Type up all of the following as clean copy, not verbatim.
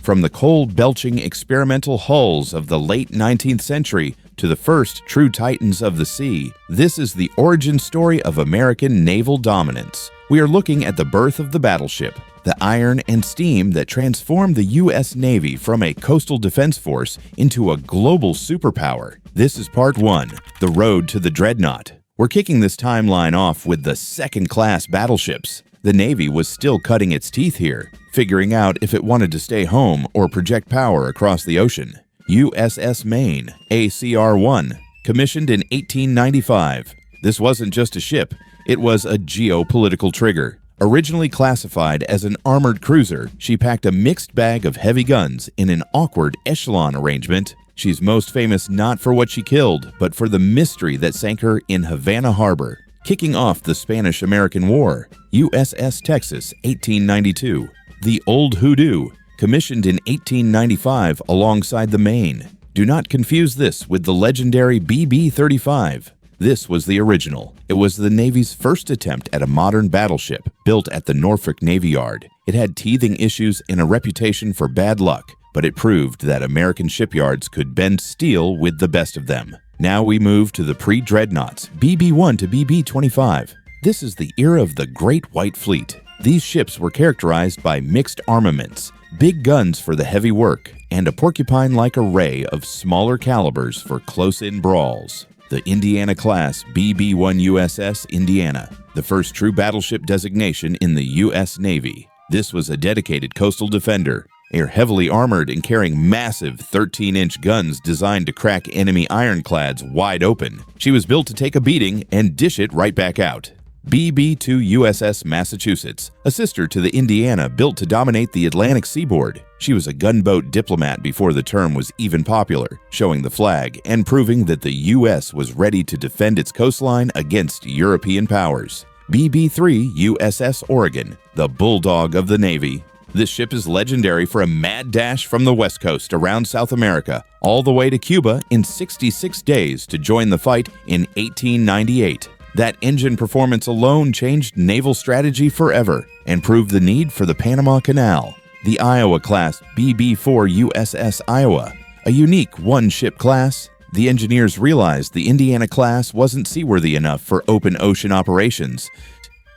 From the coal-belching experimental hulls of the late 19th century to the first true titans of the sea, this is the origin story of American naval dominance. We are looking at the birth of the battleship, the iron and steam that transformed the U.S. Navy from a coastal defense force into a global superpower. This is part 1, the road to the dreadnought. We're kicking this timeline off with the second-class battleships. The Navy was still cutting its teeth here, figuring out if it wanted to stay home or project power across the ocean. USS Maine, ACR-1, commissioned in 1895. This wasn't just a ship, it was a geopolitical trigger. Originally classified as an armored cruiser, she packed a mixed bag of heavy guns in an awkward echelon arrangement. She's most famous not for what she killed, but for the mystery that sank her in Havana Harbor. Kicking off the Spanish-American War, USS Texas, 1892. The Old Hoodoo, commissioned in 1895 alongside the Maine. Do not confuse this with the legendary BB-35. This was the original. It was the Navy's first attempt at a modern battleship, built at the Norfolk Navy Yard. It had teething issues and a reputation for bad luck, but it proved that American shipyards could bend steel with the best of them. Now we move to the pre-dreadnoughts, BB-1 to BB-25. This is the era of the Great White Fleet. These ships were characterized by mixed armaments, big guns for the heavy work, and a porcupine-like array of smaller calibers for close-in brawls. The Indiana-class BB-1 USS Indiana, the first true battleship designation in the U.S. Navy. This was a dedicated coastal defender, heavily armored and carrying massive 13-inch guns designed to crack enemy ironclads wide open. She was built to take a beating and dish it right back out. BB-2 USS Massachusetts, a sister to the Indiana built to dominate the Atlantic seaboard. She was a gunboat diplomat before the term was even popular, showing the flag and proving that the U.S. was ready to defend its coastline against European powers. BB-3 USS Oregon, the bulldog of the Navy. This ship is legendary for a mad dash from the West Coast around South America, all the way to Cuba in 66 days to join the fight in 1898. That engine performance alone changed naval strategy forever and proved the need for the Panama Canal. The Iowa-class BB-4 USS Iowa, a unique one-ship class. The engineers realized the Indiana-class wasn't seaworthy enough for open ocean operations,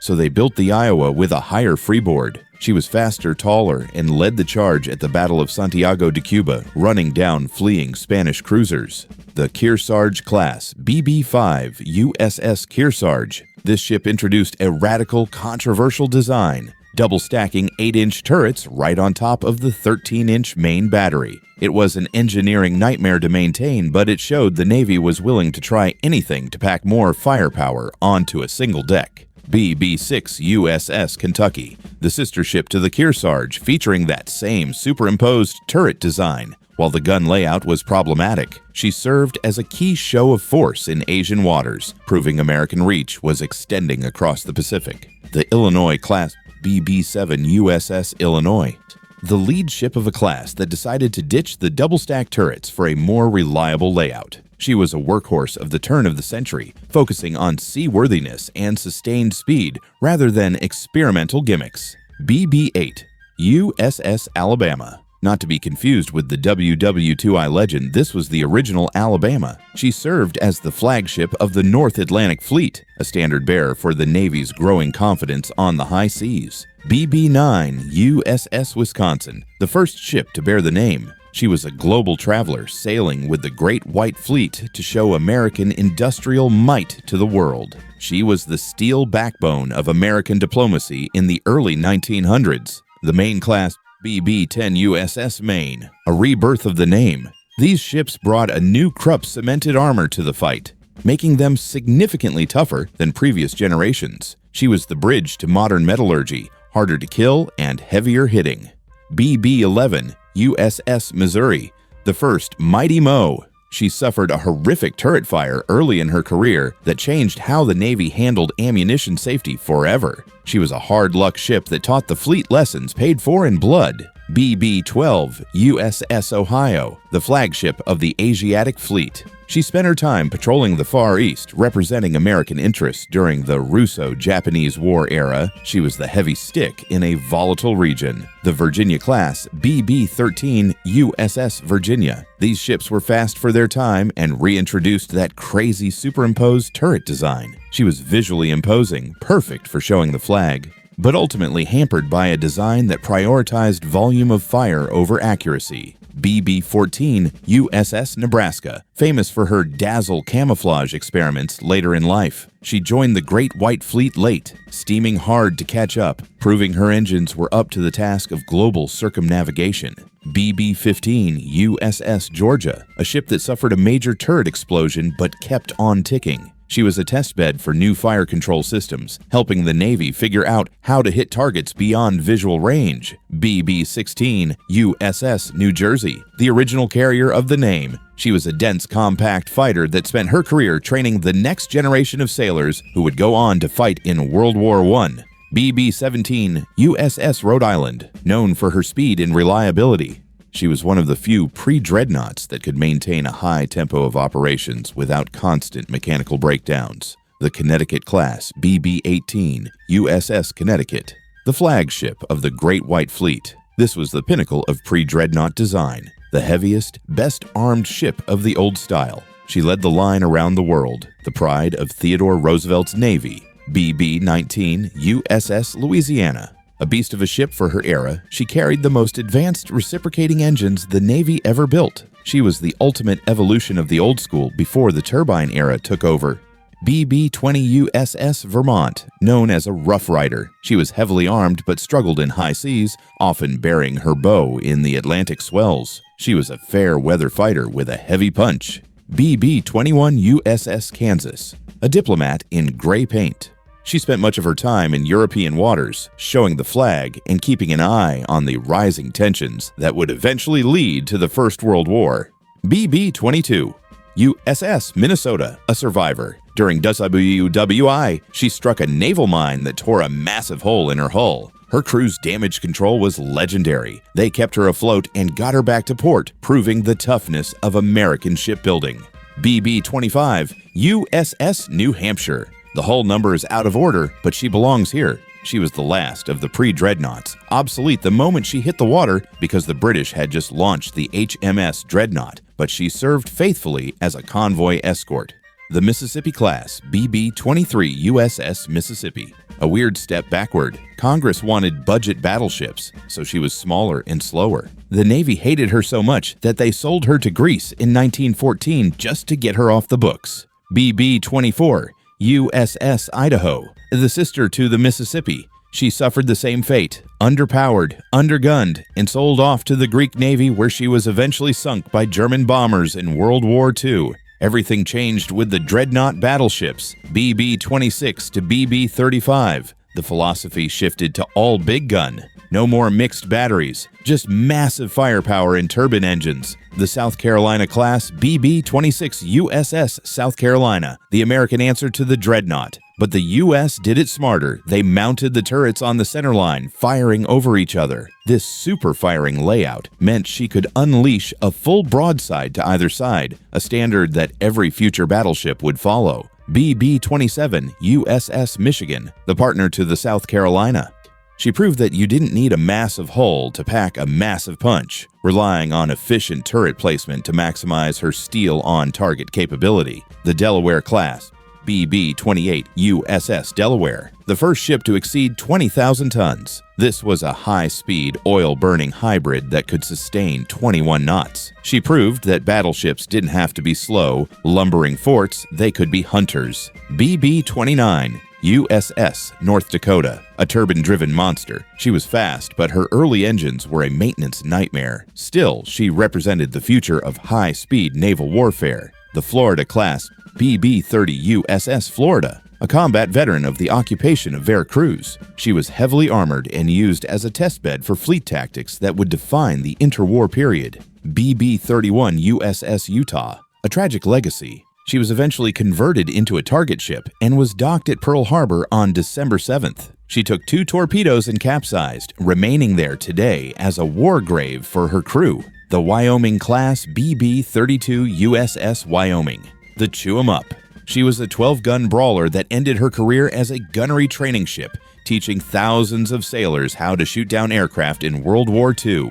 so they built the Iowa with a higher freeboard. She was faster, taller, and led the charge at the Battle of Santiago de Cuba, running down fleeing Spanish cruisers. The Kearsarge class BB-5 USS Kearsarge. This ship introduced a radical, controversial design, double-stacking 8-inch turrets right on top of the 13-inch main battery. It was an engineering nightmare to maintain, but it showed the Navy was willing to try anything to pack more firepower onto a single deck. BB-6 USS Kentucky, the sister ship to the Kearsarge, featuring that same superimposed turret design. While the gun layout was problematic, she served as a key show of force in Asian waters, proving American reach was extending across the Pacific. The Illinois-class BB-7 USS Illinois, the lead ship of a class that decided to ditch the double-stack turrets for a more reliable layout. She was a workhorse of the turn of the century, focusing on seaworthiness and sustained speed rather than experimental gimmicks. BB-8 USS Alabama. Not to be confused with the WW2I legend, this was the original Alabama. She served as the flagship of the North Atlantic Fleet, a standard bearer for the Navy's growing confidence on the high seas. BB-9 USS Wisconsin, the first ship to bear the name. She was a global traveler sailing with the Great White Fleet to show American industrial might to the world. She was the steel backbone of American diplomacy in the early 1900s. The Maine-class BB-10 USS Maine, a rebirth of the name. These ships brought a new Krupp cemented armor to the fight, making them significantly tougher than previous generations. She was the bridge to modern metallurgy, harder to kill and heavier hitting. BB-11 USS Missouri, the first Mighty Mo. She suffered a horrific turret fire early in her career that changed how the Navy handled ammunition safety forever. She was a hard-luck ship that taught the fleet lessons paid for in blood. BB-12 USS Ohio, the flagship of the Asiatic Fleet. She spent her time patrolling the Far East, representing American interests during the Russo-Japanese War era. She was the heavy stick in a volatile region. The Virginia-class BB-13 USS Virginia. These ships were fast for their time and reintroduced that crazy superimposed turret design. She was visually imposing, perfect for showing the flag, but ultimately hampered by a design that prioritized volume of fire over accuracy. BB-14 USS Nebraska, famous for her dazzle camouflage experiments later in life. She joined the Great White Fleet late, steaming hard to catch up, proving her engines were up to the task of global circumnavigation. BB-15 USS Georgia, a ship that suffered a major turret explosion but kept on ticking. She was a testbed for new fire control systems, helping the Navy figure out how to hit targets beyond visual range. BB-16 USS New Jersey, the original carrier of the name. She was a dense, compact fighter that spent her career training the next generation of sailors who would go on to fight in World War I. BB-17 USS Rhode Island, known for her speed and reliability. She was one of the few pre-dreadnoughts that could maintain a high tempo of operations without constant mechanical breakdowns. The Connecticut-class BB-18 USS Connecticut, the flagship of the Great White Fleet. This was the pinnacle of pre-dreadnought design, the heaviest, best-armed ship of the old style. She led the line around the world, the pride of Theodore Roosevelt's Navy. BB-19 USS Louisiana. A beast of a ship for her era, she carried the most advanced reciprocating engines the Navy ever built. She was the ultimate evolution of the old school before the turbine era took over. BB-20 USS Vermont, known as a Rough Rider. She was heavily armed but struggled in high seas, often bearing her bow in the Atlantic swells. She was a fair weather fighter with a heavy punch. BB-21 USS Kansas, a diplomat in gray paint. She spent much of her time in European waters, showing the flag and keeping an eye on the rising tensions that would eventually lead to the First World War. BB-22 USS Minnesota, a survivor. During WWI, she struck a naval mine that tore a massive hole in her hull. Her crew's damage control was legendary. They kept her afloat and got her back to port, proving the toughness of American shipbuilding. BB-25 USS New Hampshire. The hull number is out of order, but she belongs here. She was the last of the pre-dreadnoughts, obsolete the moment she hit the water because the British had just launched the HMS Dreadnought, but she served faithfully as a convoy escort. The Mississippi-class BB-23 USS Mississippi. A weird step backward. Congress wanted budget battleships, so she was smaller and slower. The Navy hated her so much that they sold her to Greece in 1914 just to get her off the books. BB-24 USS Idaho, the sister to the Mississippi. She suffered the same fate, underpowered, undergunned, and sold off to the Greek Navy, where she was eventually sunk by German bombers in World War II. Everything changed with the dreadnought battleships, BB-26 to BB-35. The philosophy shifted to all big gun. No more mixed batteries, just massive firepower and turbine engines. The South Carolina-class BB-26 USS South Carolina, the American answer to the dreadnought. But the U.S. did it smarter. They mounted the turrets on the center line, firing over each other. This super-firing layout meant she could unleash a full broadside to either side, a standard that every future battleship would follow. BB-27 USS Michigan, the partner to the South Carolina. She proved that you didn't need a massive hull to pack a massive punch, relying on efficient turret placement to maximize her steel on-target capability. The Delaware-class BB-28 USS Delaware, the first ship to exceed 20,000 tons. This was a high-speed, oil-burning hybrid that could sustain 21 knots. She proved that battleships didn't have to be slow, lumbering forts, they could be hunters. BB-29 USS North Dakota, a turbine-driven monster. She was fast, but her early engines were a maintenance nightmare. Still, she represented the future of high-speed naval warfare. The Florida-class BB-30 USS Florida, a combat veteran of the occupation of Veracruz. She was heavily armored and used as a testbed for fleet tactics that would define the interwar period. BB-31 USS Utah, a tragic legacy. She was eventually converted into a target ship and was docked at Pearl Harbor on December 7th. She took 2 torpedoes and capsized, remaining there today as a war grave for her crew. The Wyoming-class BB-32 USS Wyoming. The Chew 'em Up. She was a 12-gun brawler that ended her career as a gunnery training ship, teaching thousands of sailors how to shoot down aircraft in World War II.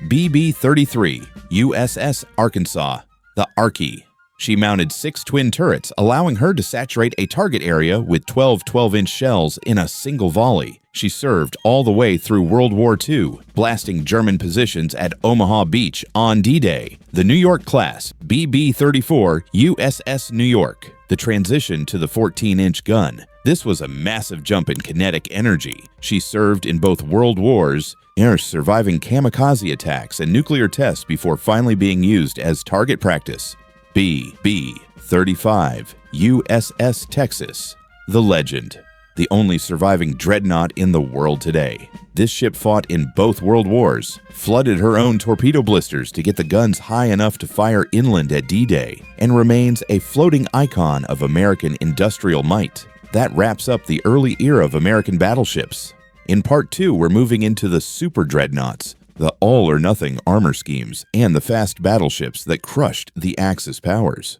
BB-33 USS Arkansas. The Arky. She mounted 6 twin turrets, allowing her to saturate a target area with 12 12-inch shells in a single volley. She served all the way through World War II, blasting German positions at Omaha Beach on D-Day. The New York-class BB-34 USS New York. The transition to the 14-inch gun. This was a massive jump in kinetic energy. She served in both World Wars, surviving kamikaze attacks and nuclear tests before finally being used as target practice. BB-35 USS Texas. The Legend. The only surviving dreadnought in the world today. This ship fought in both World Wars, flooded her own torpedo blisters to get the guns high enough to fire inland at D-Day, and remains a floating icon of American industrial might. That wraps up the early era of American battleships. In Part 2, we're moving into the super dreadnoughts, the all-or-nothing armor schemes, and the fast battleships that crushed the Axis powers.